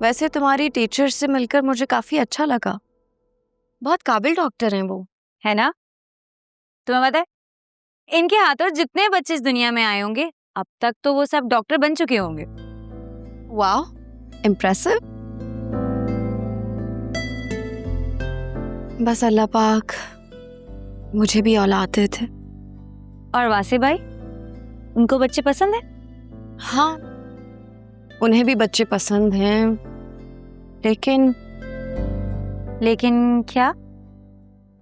वैसे तुम्हारी टीचर से मिलकर मुझे काफी अच्छा लगा। बहुत काबिल डॉक्टर हैं वो। है ना? तुम्हें पता है, इनके हाथों जितने बच्चे इस दुनिया में आए होंगे अब तक तो वो सब डॉक्टर बन चुके होंगे। Wow, impressive. बस अल्लाह पाक मुझे भी औलाद दे थे। और वासे भाई, उनको बच्चे पसंद है? हाँ, उन्हें भी बच्चे पसंद हैं, लेकिन क्या?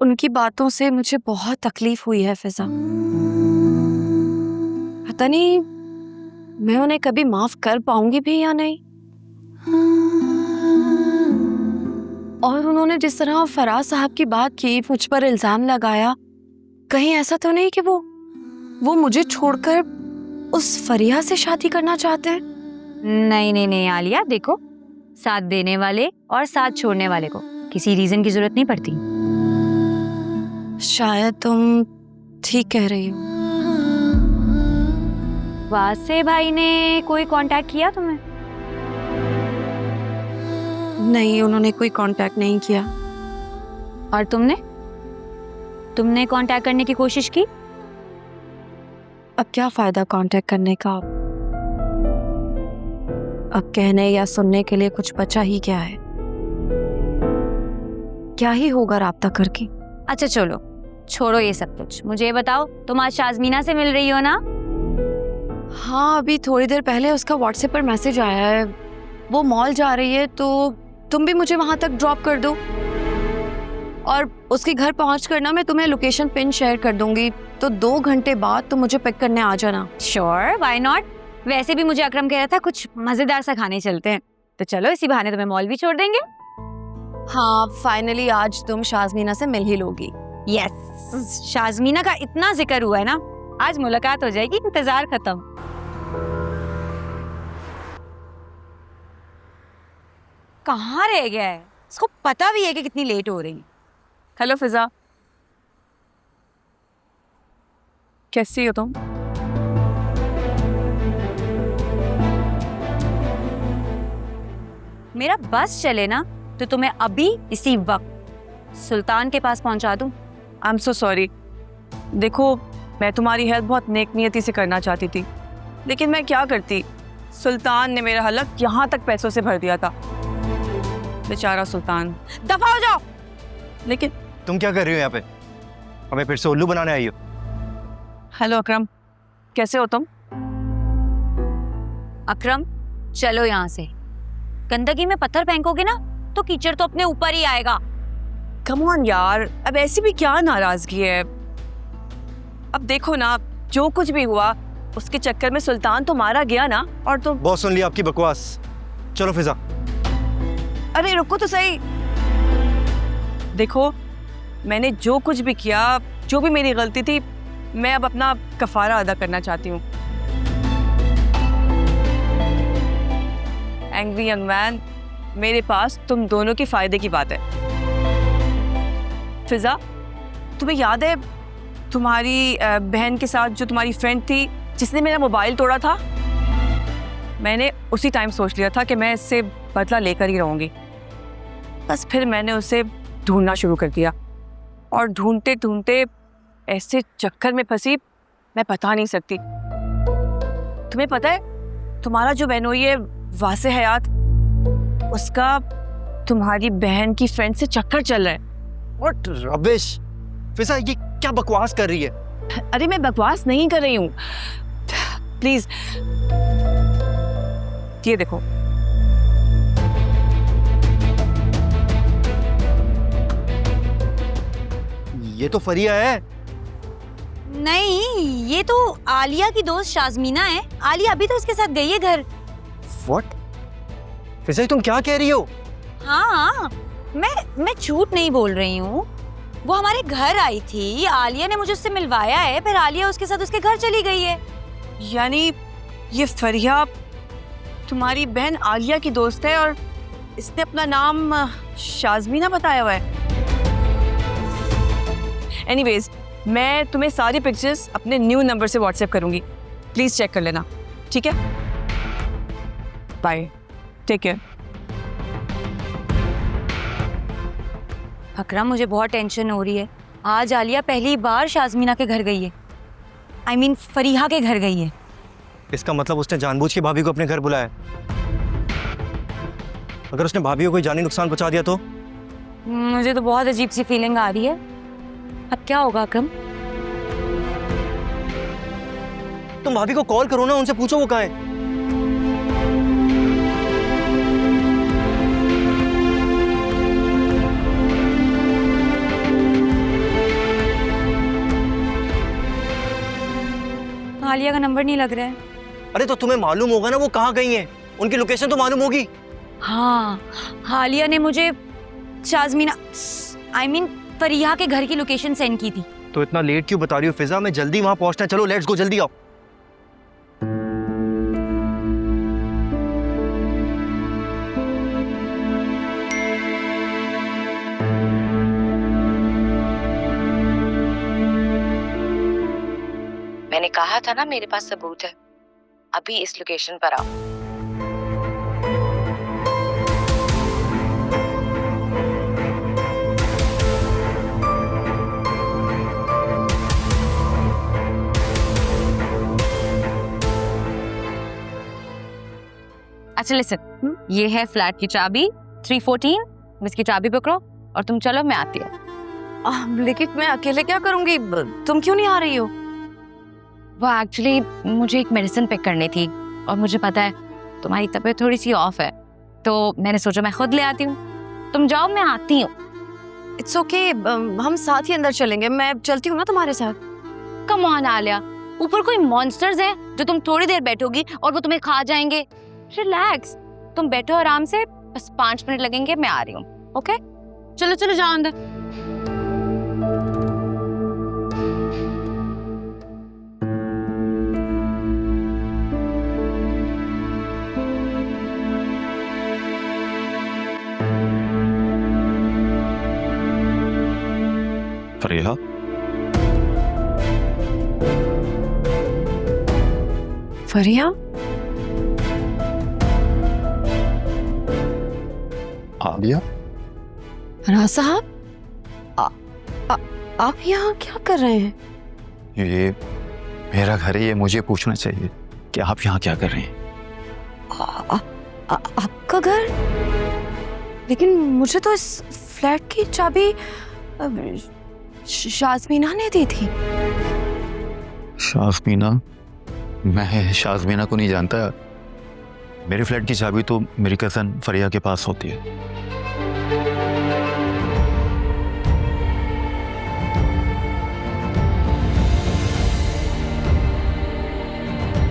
उनकी बातों से मुझे बहुत तकलीफ हुई है फिजा। पता नहीं मैं उन्हें कभी माफ कर पाऊंगी भी या नहीं। और उन्होंने जिस तरह फराज साहब की बात की, मुझ पर इल्जाम लगाया, कहीं ऐसा तो नहीं कि वो मुझे छोड़कर उस फरिया से शादी करना चाहते हैं? नहीं नहीं नहीं आलिया, देखो, साथ देने वाले और साथ छोड़ने वाले को किसी रीजन की जरूरत नहीं पड़ती। शायद तुम ठीक कह रही हो। वासे भाई ने कोई कांटेक्ट किया तुम्हें? नहीं, उन्होंने कोई कांटेक्ट नहीं किया। और तुमने कांटेक्ट करने की कोशिश की? अब क्या फायदा कांटेक्ट करने का? अब कहने या सुनने के लिए कुछ बचा ही क्या है? क्या ही होगा राब्ता करके। अच्छा चलो, छोड़ो ये सब कुछ, मुझे ये बताओ, तुम आज शाज़मीना से मिल रही हो ना? हाँ, अभी थोड़ी देर पहले उसका व्हाट्सएप पर मैसेज आया है। वो मॉल जा रही है, तो तुम भी मुझे वहां तक ड्रॉप कर दो और उसके घर पहुंच कर ना मैं तुम्हें लोकेशन पिन शेयर कर दूंगी, तो 2 घंटे बाद तुम मुझे पिक करने आ जाना। Sure, why not. वैसे भी मुझे अकरम कह रहा था कुछ मजेदार सा खाने चलते हैं, तो चलो इसी बहाने तुम्हें मॉल भी छोड़ देंगे। हाँ, फाइनली आज तुम शाज़मीना से मिल ही लोगी। यस, शाज़मीना का इतना जिक्र हुआ है ना, आज मुलाकात हो जाएगी, इंतजार खत्म। कहाँ रह गया है? इसको पता भी है कि कितनी लेट हो रही है। हेलो फिजा, कैसी हो तुम? मेरा बस चले ना तो तुम्हें अभी इसी वक्त सुल्तान के पास पहुंचा दूं। I am so sorry. देखो, मैं तुम्हारी हेल्प बहुत नेक नियति से करना चाहती थी, लेकिन मैं क्या करती, सुल्तान ने मेरा हलक यहाँ तक पैसों से भर दिया था। बेचारा सुल्तान। दफा हो जाओ। लेकिन तुम क्या कर रही हो यहाँ पे? हमें फिर से उल्लू बनाने आई हो? हेलो अकरम, कैसे हो तुम? अकरम, चलो यहाँ से। गंदगी में पत्थर फेंकोगे ना तो कीचड़ तो अपने ऊपर ही आएगा। कम ऑन यार, अब ऐसी भी क्या नाराजगी है? अब देखो ना, जो कुछ भी हुआ उसके चक्कर में सुल्तान तो मारा गया ना, और तुम। बहुत सुन लिया आपकी बकवास, चलो फिजा। अरे रुको तो सही। देखो, मैंने जो कुछ भी किया, जो भी मेरी गलती थी, मैं अब अपना कफारा अदा करना चाहती हूँ। एंग्री यंग मैन, मेरे पास तुम दोनों के फायदे की बात है। फिजा, तुम्हें याद है तुम्हारी बहन के साथ जो तुम्हारी फ्रेंड थी जिसने मेरा मोबाइल तोड़ा था? मैंने उसी टाइम सोच लिया था कि मैं इससे बदला लेकर ही रहूंगी। बस फिर मैंने उसे ढूंढना शुरू कर दिया, और ढूंढते ढूंढते ऐसे चक्कर में फंसी मैं बता नहीं सकती। तुम्हें पता है, तुम्हारा जो बहनोई है वासे हयात, उसका तुम्हारी बहन की फ्रेंड से चक्कर चल रहा है। What rubbish! फिजा, ये क्या बकवास कर रही है? अरे मैं बकवास नहीं कर रही हूँ, प्लीज ये देखो। ये तो फरिया है। नहीं, ये तो आलिया की दोस्त शाज़मीना है। आलिया अभी तो उसके साथ गई है घर। What? फिजा, तुम क्या कह रही हो? हाँ, मैं झूठ नहीं बोल रही हूँ। वो हमारे घर आई थी, आलिया ने मुझे उससे मिलवाया है, फिर आलिया उसके साथ उसके घर चली गई है। यानी ये फरिया तुम्हारी बहन आलिया की दोस्त है, और इसने अपना नाम शाज़मीना बताया हुआ है। एनीवेज, मैं तुम्हें सारी पिक्चर्स अपने न्यू नंबर से व्हाट्सएप करूंगी, प्लीज चेक कर लेना, ठीक है? Bye, take care. अकरम, मुझे बहुत टेंशन हो रही है। आज आलिया पहली बार शाज़मीना के घर गई है। I mean, फरीहा के घर गई है। इसका मतलब उसने जानबूझ के भाभी को अपने घर बुलाया। अगर उसने भाभी को कोई जानी नुकसान पहुंचा दिया तो? मुझे तो बहुत अजीब सी फीलिंग आ रही है। अब क्या होगा अकरम? तुम भाभी को कॉल करो ना, उनसे पूछो वो कहाँ है। आलिया का नंबर नहीं लग रहा है। अरे तो तुम्हें मालूम होगा ना वो कहाँ गई हैं, उनकी लोकेशन तो मालूम होगी। हाँ, आलिया ने मुझे शाज़मीना फरीहा के घर की लोकेशन सेंड की थी। तो इतना लेट क्यों बता रही हो फिजा? मैं जल्दी वहां पहुंचना है। चलो लेट्स गो, जल्दी आओ। मैंने कहा था ना मेरे पास सबूत है। अभी इस लोकेशन पर आओ। अच्छा लिसन, ये है फ्लैट की चाबी 314। इसकी चाबी पकड़ो और तुम चलो, मैं आती हूँ। लेकिन मैं अकेले क्या करूंगी? तुम क्यों नहीं आ रही हो? वो एक्चुअली मुझे एक मेडिसिन पिक करनी थी और मुझे पता है तुम्हारी तबीयत थोड़ी सी ऑफ है, तो मैंने सोचा मैं खुद ले आती हूँ। तुम जाओ, मैं आती हूँ। इट्स ओके, हम साथ ही अंदर चलेंगे। मैं चलती हूँ ना तुम्हारे साथ। कम ऑन आलिया, ऊपर कोई मॉन्स्टर्स हैं जो तुम थोड़ी देर बैठोगी और वो तुम्हें खा जाएंगे। रिलैक्स, तुम बैठो आराम से, बस 5 मिनट लगेंगे, मैं आ रही हूँ। ओके, चलो चलो जाओ अंदर। फरीहा, फरिया, आलिया, राज साहब, आप यहाँ क्या कर रहे हैं? ये मेरा घर है, ये मुझे पूछना चाहिए कि आप यहाँ क्या कर रही हैं? आपका घर? लेकिन मुझे तो इस फ्लैट की चाबी शाज़मीना ने दी थी। शाज़मीना? मैं शाज़मीना को नहीं जानता। मेरे फ्लैट की चाबी तो मेरी कज़न फरिया के पास होती है।